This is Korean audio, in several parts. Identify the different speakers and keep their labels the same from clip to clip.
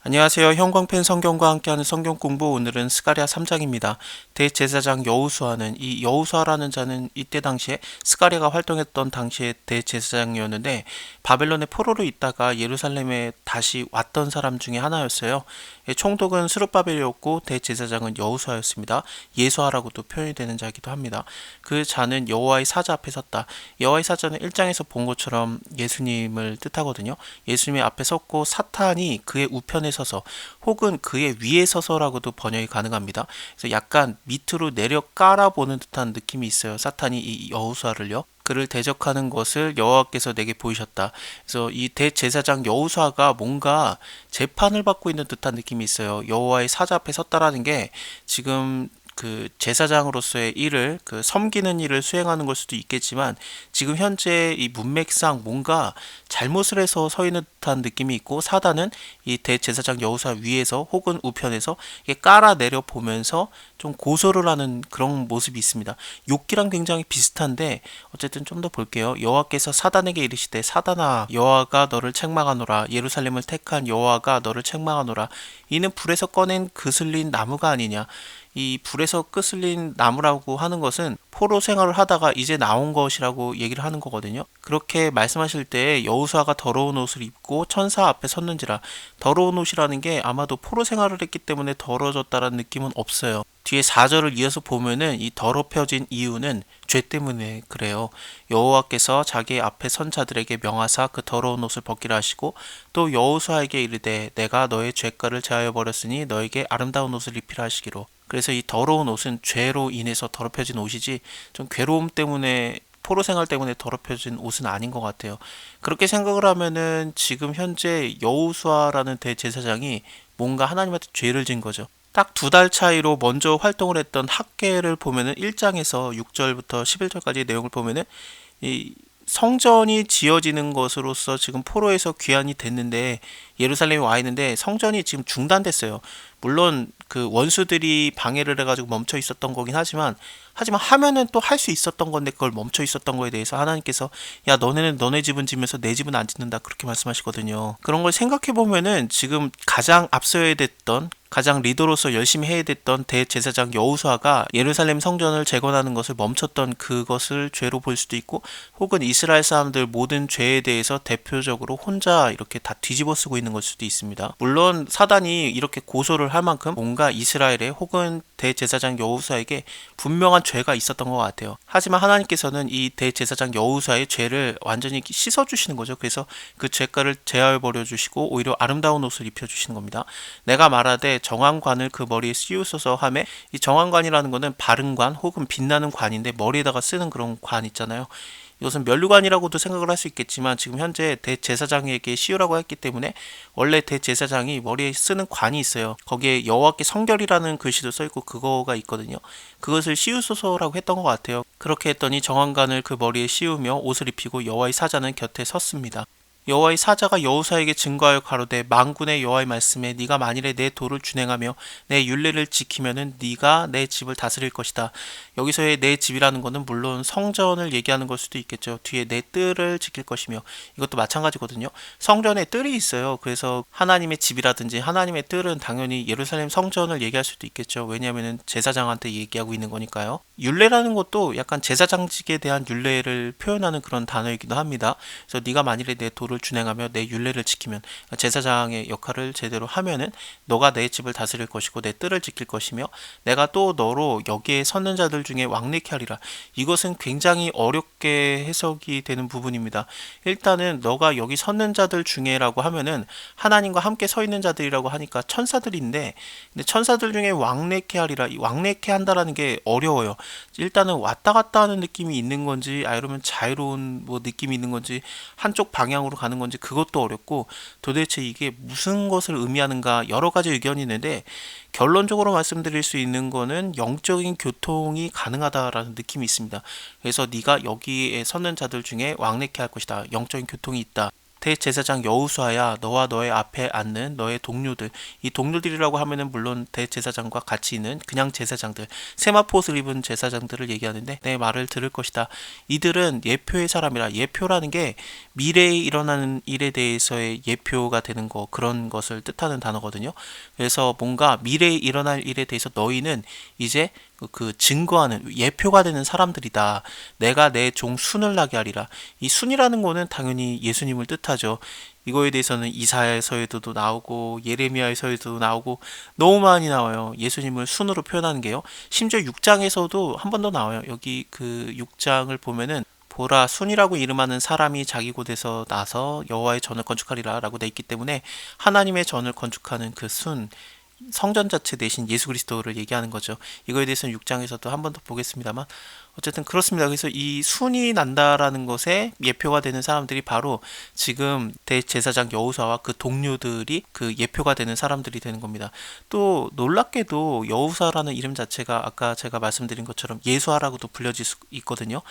Speaker 1: 안녕하세요. 형광펜 성경과 함께하는 성경 공부. 오늘은 스가랴 3장입니다. 대제사장 여호수아는 이 여호수아라는 자는 이때 당시에 스가랴가 활동했던 당시에 대제사장이었는데 바벨론의 포로로 있다가 예루살렘에 다시 왔던 사람 중에 하나였어요. 총독은 스룹바벨이었고 대제사장은 여호수아였습니다. 예수아라고도 표현이 되는 자이기도 합니다. 그 자는 여호와의 사자 앞에 섰다. 여호와의 사자는 1장에서 본 것처럼 예수님을 뜻하거든요. 예수님의 앞에 섰고 사탄이 그의 우편에 서서 혹은 그의 위에 서서라고도 번역이 가능합니다. 그래서 약간 밑으로 내려 깔아보는 듯한 느낌이 있어요. 사탄이 이 여호수아를요. 그를 대적하는 것을 여호와께서 내게 보이셨다. 그래서 이 대제사장 여호수아가 뭔가 재판을 받고 있는 듯한 느낌이 있어요. 여호와의 사자 앞에 섰다라는 게 지금 그 제사장으로서의 일을 섬기는 일을 수행하는 걸 수도 있겠지만 지금 현재 이 문맥상 뭔가 잘못을 해서 서 있는 듯한 느낌이 있고 사단은 이 대제사장 여호수아 위에서 혹은 우편에서 이게 깔아내려 보면서 좀 고소를 하는 그런 모습이 있습니다. 욥기랑 굉장히 비슷한데 어쨌든 좀 더 볼게요. 여호와께서 사단에게 이르시되 사단아 여호와가 너를 책망하노라 예루살렘을 택한 여호와가 너를 책망하노라 이는 불에서 꺼낸 그슬린 나무가 아니냐. 이 불에서 끄슬린 나무라고 하는 것은 포로 생활을 하다가 이제 나온 것이라고 얘기를 하는 거거든요. 그렇게 말씀하실 때 여호수아가 더러운 옷을 입고 천사 앞에 섰는지라 더러운 옷이라는 게 아마도 포로 생활을 했기 때문에 더러워졌다라는 느낌은 없어요. 뒤에 4절을 이어서 보면은 이 더럽혀진 이유는 죄 때문에 그래요. 여호와께서 자기 앞에 선 자들에게 명하사 그 더러운 옷을 벗기라 하시고 또 여호수아에게 이르되 내가 너의 죄가를 제하여 버렸으니 너에게 아름다운 옷을 입히라 하시기로. 그래서 이 더러운 옷은 죄로 인해서 더럽혀진 옷이지 좀 괴로움 때문에 포로 생활 때문에 더럽혀진 옷은 아닌 것 같아요. 그렇게 생각을 하면은 지금 현재 여호수아라는 대제사장이 뭔가 하나님한테 죄를 진 거죠. 딱 2달 차이로 먼저 활동을 했던 학계를 보면은 1장에서 6절부터 11절까지 내용을 보면은 이 성전이 지어지는 것으로서 지금 포로에서 귀환이 됐는데 예루살렘에 와 있는데 성전이 지금 중단됐어요. 물론 그 원수들이 방해를 해가지고 멈춰 있었던 거긴 하지만 하면은 또 할 수 있었던 건데 그걸 멈춰 있었던 거에 대해서 하나님께서 야 너네는 너네 집은 지면서 내 집은 안 짓는다 그렇게 말씀하시거든요. 그런 걸 생각해 보면은 지금 가장 앞서야 됐던 가장 리더로서 열심히 해야 됐던 대제사장 여호수아가 예루살렘 성전을 재건하는 것을 멈췄던 그것을 죄로 볼 수도 있고 혹은 이스라엘 사람들 모든 죄에 대해서 대표적으로 혼자 이렇게 다 뒤집어 쓰고 있는 걸 수도 있습니다. 물론 사단이 이렇게 고소를 할 만큼 뭔가 이스라엘에 혹은 대제사장 여호수아에게 분명한 죄가 있었던 것 같아요. 하지만 하나님께서는 이 대제사장 여호수아의 죄를 완전히 씻어주시는 거죠. 그래서 그 죄가를 제하여 버려 주시고 오히려 아름다운 옷을 입혀주시는 겁니다. 내가 말하되 정황관을 그 머리에 씌우소서 하매 이 정황관이라는 거는 바른 관 혹은 빛나는 관인데 머리에다가 쓰는 그런 관 있잖아요. 이것은 면류관이라고도 생각을 할 수 있겠지만 지금 현재 대제사장에게 씌우라고 했기 때문에 원래 대제사장이 머리에 쓰는 관이 있어요. 거기에 여호와께 성결이라는 글씨도 써있고 그거가 있거든요. 그것을 씌우소서라고 했던 것 같아요. 그렇게 했더니 정황관을 그 머리에 씌우며 옷을 입히고 여호와의 사자는 곁에 섰습니다. 여호와의 사자가 여호수아에게 증거하여 가로되 만군의 여호와의 말씀에 네가 만일에 내 도를 준행하며 내 율례를 지키면은 네가 내 집을 다스릴 것이다. 여기서의 내 집이라는 것은 물론 성전을 얘기하는 걸 수도 있겠죠. 뒤에 내 뜰을 지킬 것이며 이것도 마찬가지거든요. 성전에 뜰이 있어요. 그래서 하나님의 집이라든지 하나님의 뜰은 당연히 예루살렘 성전을 얘기할 수도 있겠죠. 왜냐하면 제사장한테 얘기하고 있는 거니까요. 율례라는 것도 약간 제사장직에 대한 율례를 표현하는 그런 단어이기도 합니다. 그래서 네가 만일에 내 도를 준행하며 내 율례를 지키면 제사장의 역할을 제대로 하면은 너가 내 집을 다스릴 것이고 내 뜰을 지킬 것이며 내가 또 너로 여기에 섰는 자들 중에 왕래케 하리라. 이것은 굉장히 어렵게 해석이 되는 부분입니다. 일단은 너가 여기 섰는 자들 중에라고 하면은 하나님과 함께 서 있는 자들이라고 하니까 천사들인데 근데 천사들 중에 왕래케 하리라. 이 왕래케 한다라는 게 어려워요. 일단은 왔다 갔다 하는 느낌이 있는 건지 아니면 자유로운 뭐 느낌이 있는 건지 한쪽 방향으로 가는 건지 그것도 어렵고 도대체 이게 무슨 것을 의미하는가 여러 가지 의견이 있는데 결론적으로 말씀드릴 수 있는 거는 영적인 교통이 가능하다라는 느낌이 있습니다. 그래서 네가 여기에 서는 자들 중에 왕래케 할 것이다. 영적인 교통이 있다. 대제사장 여호수아야, 너와 너의 앞에 앉는 너의 동료들, 이 동료들이라고 하면은 물론 대제사장과 같이 있는 그냥 제사장들, 세마포옷을 입은 제사장들을 얘기하는데, 내 말을 들을 것이다. 이들은 예표의 사람이라. 예표라는 게 미래에 일어나는 일에 대해서의 예표가 되는 거, 그런 것을 뜻하는 단어거든요. 그래서 뭔가 미래에 일어날 일에 대해서 너희는 이제 그 증거하는 예표가 되는 사람들이다. 내가 내 종 순을 나게 하리라. 이 순이라는 거는 당연히 예수님을 뜻하죠. 이거에 대해서는 이사야서에도 나오고 예레미야서에도 나오고 너무 많이 나와요. 예수님을 순으로 표현하는 게요. 심지어 6장에서도 한 번 더 나와요. 여기 그 6장을 보면은 보라, 순이라고 이름하는 사람이 자기 곳에서 나서 여호와의 전을 건축하리라 라고 돼 있기 때문에 하나님의 전을 건축하는 그 순, 성전 자체 대신 예수 그리스도를 얘기하는 거죠. 이거에 대해서는 6장에서도 한 번 더 보겠습니다만, 어쨌든 그렇습니다. 그래서 이 순이 난다라는 것에 예표가 되는 사람들이 바로 지금 대제사장 여호수아와 그 동료들이 그 예표가 되는 사람들이 되는 겁니다. 또 놀랍게도 여호수아라는 이름 자체가 아까 제가 말씀드린 것처럼 예수아라고도 불려질 수 있거든요.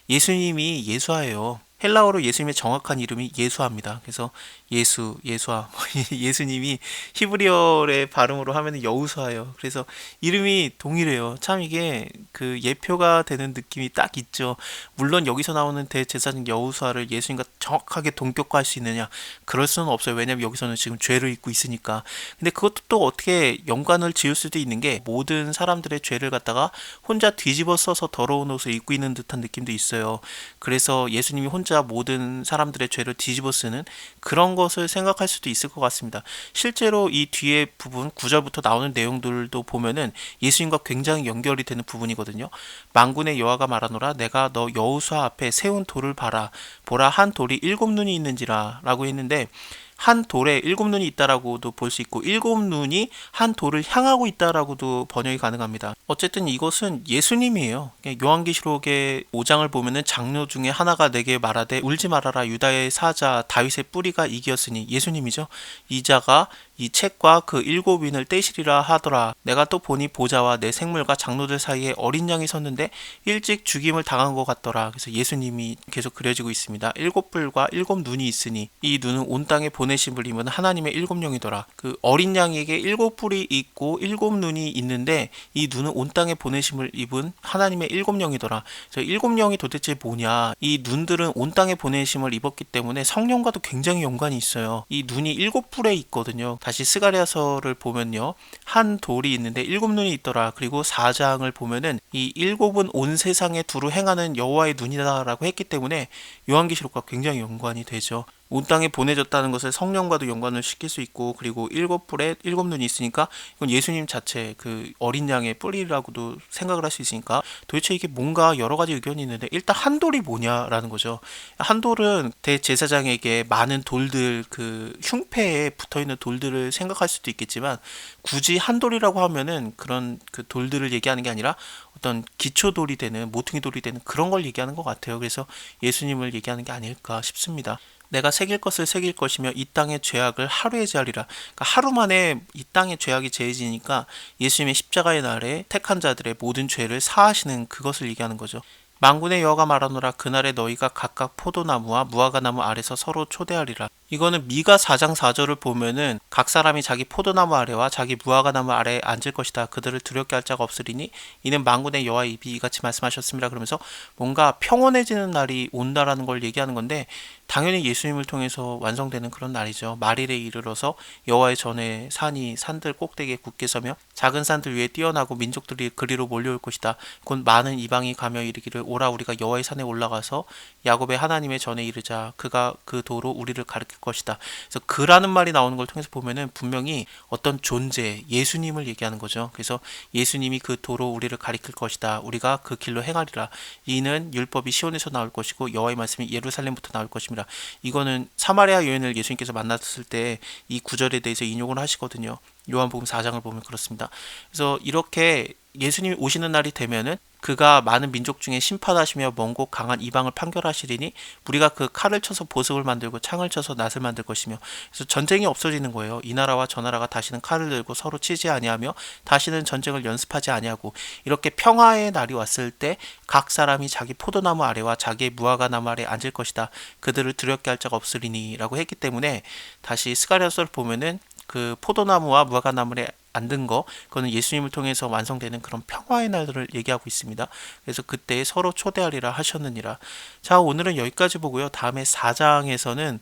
Speaker 1: 예수님이 예수아예요. 헬라어로 예수님의 정확한 이름이 예수아입니다. 그래서 예수아, 예수님이 히브리어의 발음으로 하면 여우수아예요. 그래서 이름이 동일해요. 참 이게 그 예표가 되는 느낌이 딱 있죠. 물론 여기서 나오는 대제사장 여우수아를 예수님과 정확하게 동격화할 수 있느냐? 그럴 수는 없어요. 왜냐면 여기서는 지금 죄를 입고 있으니까. 근데 그것도 또 어떻게 연관을 지을 수도 있는 게, 모든 사람들의 죄를 갖다가 혼자 뒤집어 써서 더러운 옷을 입고 있는 듯한 느낌도 있어요. 그래서 예수님이 혼자 모든 사람들의 죄를 뒤집어 쓰는 그런 것을 생각할 수도 있을 것 같습니다. 실제로 이 뒤에 부분 9절부터 나오는 내용들도 보면은 예수님과 굉장히 연결이 되는 부분이거든요. 만군의 여호와가 말하노라, 내가 너 여호수아 앞에 세운 돌을 봐라. 보라, 한 돌이 7눈이 있는지라 라고 했는데, 한 돌에 7눈이 있다라고도 볼 수 있고 7눈이 한 돌을 향하고 있다라고도 번역이 가능합니다. 어쨌든 이것은 예수님이에요. 요한계시록의 5장을 보면은 장로 중에 하나가 내게 말하되 울지 말아라, 유다의 사자 다윗의 뿌리가 이기었으니, 예수님이죠. 이자가 이 책과 그 7윈을 떼시리라 하더라. 내가 또 보니 보좌와 내 생물과 장로들 사이에 어린 양이 섰는데 일찍 죽임을 당한 것 같더라. 그래서 예수님이 계속 그려지고 있습니다. 7뿔과 7눈이 있으니 이 눈은 온 땅에 보내심을 입은 하나님의 7영이더라. 그 어린 양에게 7뿔이 있고 7눈이 있는데 이 눈은 온 땅에 보내심을 입은 하나님의 7영이더라. 그래서 7영이 도대체 뭐냐? 이 눈들은 온 땅에 보내심을 입었기 때문에 성령과도 굉장히 연관이 있어요. 이 눈이 7뿔에 있거든요. 다시 스가랴서를 보면요, 한 돌이 있는데 7눈이 있더라. 그리고 4장을 보면은 이 7은 온 세상에 두루 행하는 여호와의 눈이다라고 했기 때문에 요한계시록과 굉장히 연관이 되죠. 온 땅에 보내졌다는 것을 성령과도 연관을 시킬 수 있고, 그리고 7뿔에 7눈이 있으니까 이건 예수님 자체 그 어린 양의 뿌리라고도 생각을 할 수 있으니까, 도대체 이게 뭔가 여러 가지 의견이 있는데, 일단 한 돌이 뭐냐라는 거죠. 한 돌은 대제사장에게 많은 돌들, 그 흉패에 붙어있는 돌들을 생각할 수도 있겠지만, 굳이 한 돌이라고 하면은 그런 그 돌들을 얘기하는 게 아니라 어떤 기초돌이 되는, 모퉁이 돌이 되는 그런 걸 얘기하는 것 같아요. 그래서 예수님을 얘기하는 게 아닐까 싶습니다. 내가 새길 것을 새길 것이며 이 땅의 죄악을 하루에 제하리라. 그러니까 하루 만에 이 땅의 죄악이 제해지니까 예수님의 십자가의 날에 택한 자들의 모든 죄를 사하시는 그것을 얘기하는 거죠. 만군의 여호와가 말하노라, 그날에 너희가 각각 포도나무와 무화과나무 아래서 서로 초대하리라. 이거는 미가 4장 4절을 보면은 각 사람이 자기 포도나무 아래와 자기 무화과나무 아래에 앉을 것이다. 그들을 두렵게 할 자가 없으리니 이는 만군의 여호와의 입이 이같이 말씀하셨습니다. 그러면서 뭔가 평온해지는 날이 온다라는 걸 얘기하는 건데, 당연히 예수님을 통해서 완성되는 그런 날이죠. 말일에 이르러서 여호와의 전에 산이 산들 꼭대기에 굳게 서며 작은 산들 위에 뛰어나고 민족들이 그리로 몰려올 것이다. 곧 많은 이방이 가며 이르기를, 오라, 우리가 여호와의 산에 올라가서 야곱의 하나님의 전에 이르자. 그가 그 도로 우리를 가르칠 것이다. 그래서 그라는 말이 나오는 걸 통해서 보면은 분명히 어떤 존재, 예수님을 얘기하는 거죠. 그래서 예수님이 그 도로 우리를 가리킬 것이다. 우리가 그 길로 행하리라. 이는 율법이 시온에서 나올 것이고 여호와의 말씀이 예루살렘부터 나올 것입니다. 이거는 사마리아 여인을 예수님께서 만났을 때 이 구절에 대해서 인용을 하시거든요. 요한복음 4장을 보면 그렇습니다. 그래서 이렇게 예수님이 오시는 날이 되면은 그가 많은 민족 중에 심판하시며 먼 곳 강한 이방을 판결하시리니 우리가 그 칼을 쳐서 보석을 만들고 창을 쳐서 낫을 만들 것이며, 그래서 전쟁이 없어지는 거예요. 이 나라와 저 나라가 다시는 칼을 들고 서로 치지 아니하며 다시는 전쟁을 연습하지 아니하고, 이렇게 평화의 날이 왔을 때 각 사람이 자기 포도나무 아래와 자기의 무화과 나무 아래 앉을 것이다. 그들을 두렵게 할 자가 없으리니 라고 했기 때문에, 다시 스가랴서를 보면은 그 포도나무와 무화과 나무에 앉은 거, 그거는 예수님을 통해서 완성되는 그런 평화의 날들을 얘기하고 있습니다. 그래서 그때 서로 초대하리라 하셨느니라. 자, 오늘은 여기까지 보고요. 다음에 4장에서는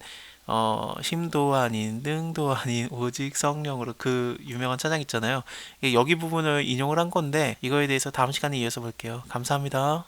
Speaker 1: 힘도 아닌 능도 아닌 오직 성령으로, 그 유명한 찬양 있잖아요. 여기 부분을 인용을 한 건데, 이거에 대해서 다음 시간에 이어서 볼게요. 감사합니다.